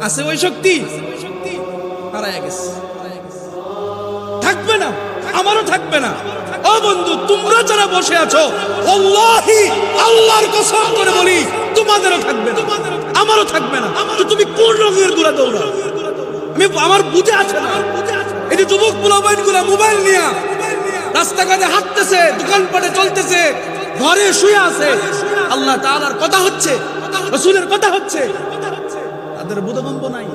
আছে ওই শক্তি? হারায় গেছে, থাকবে না, আমারও থাকবে না। ও বন্ধু, তোমরা যারা বসে আছো, আল্লাহি আল্লাহর কসম করে বলি, তোমাদেরও থাকবে না, আমারও থাকবে না। তো তুমি কোন রঙের দূরে দৌড়াও? আমি আমার বুঝে আছে না। এই যে যুবক পোলাপাইনগুলা মোবাইল নিয়ে রাস্তাঘাটে হাঁটতেছে, দোকানপাটে চলতেছে, ঘরে শুয়ে আছে, আল্লাহ তাআলার কথা হচ্ছে, রাসূলের কথা হচ্ছে, তাদের বোধগম্য নাই,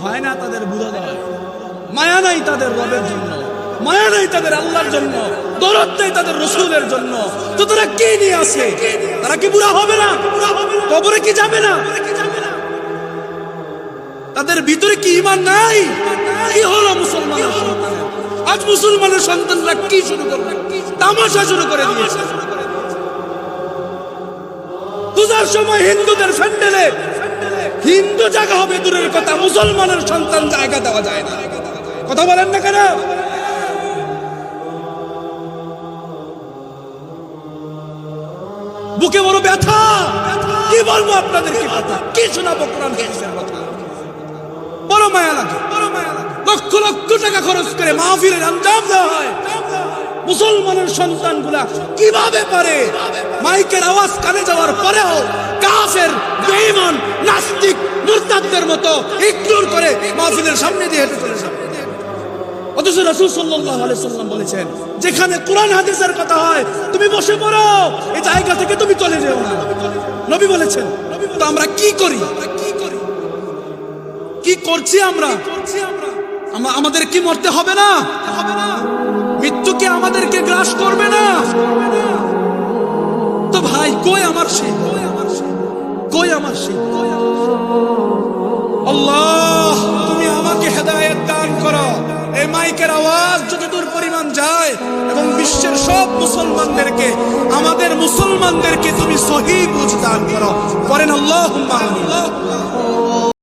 হয় না তাদের বোধোদয়, মায়া নাই তাদের রবের জন্য, মায়া নাই তাদের আল্লাহর জন্য, দরদ নাই তাদের রাসূলের জন্য। তো তারা কি নিয়ে আসে? তারা কি বুড়া হবে না? কবরে কি যাবে না? তাদের ভিতরে কি ঈমান নাই? কি হলো মুসলমানের সন্তানের? আজ মুসলমানের সন্তানরা কি শুরু করবে? তামাশা শুরু করে দিয়েছে। পূজার সময় হিন্দুদের স্যান্ডেলে হিন্দু জায়গা হবে দূরের কথা, মুসলমানের সন্তান জায়গা দেওয়া যায় না। কথা বলেন না কেন? বুকে বড় ব্যথা, কি বলবো আপনাদেরকে, কথা কি শোনাবো? কোরআন হাদিসের কথা বড় মায়া লাগে, লক্ষ লক্ষ টাকা খরচ করে মাহফিলের আঞ্জাম দেওয়া হয়। মুসলমানের সন্তানগুলা কিভাবে পারে মাইকের আওয়াজ কানে যাওয়ার পরেও কাফের, বেঈমান, নাস্তিক, মুরতাদদের মতো ইগনোর করে মাহফিলের সামনে দিয়ে হেঁটে চলে যাবে? অথচ রাসূল সাল্লাল্লাহু আলাইহি ওয়াসাল্লাম বলেছেন, যেখানে কোরআন হাদিসের কথা হয় তুমি বসে পড়ো, এই জায়গা থেকে তুমি চলে যেও না। নবী বলেছেন। তো আমরা কি করি? কি করছি আমরা? আমাদের কি মরতে হবে না? মৃত্যু কি আমাদেরকে গ্রাস করবে না? তো ভাই, কই আমার সেই, কই আমার সেই? আল্লাহ, তুমি আমাকে হেদায়েত দান করো। এই মাইকের আওয়াজ যতদূর পরিমাণ যায় এবং বিশ্বের সব মুসলমানদেরকে, আমাদের মুসলমানদেরকে তুমি সহিহ বুঝ দান করো। করেন আল্লাহুম্মা আমিন।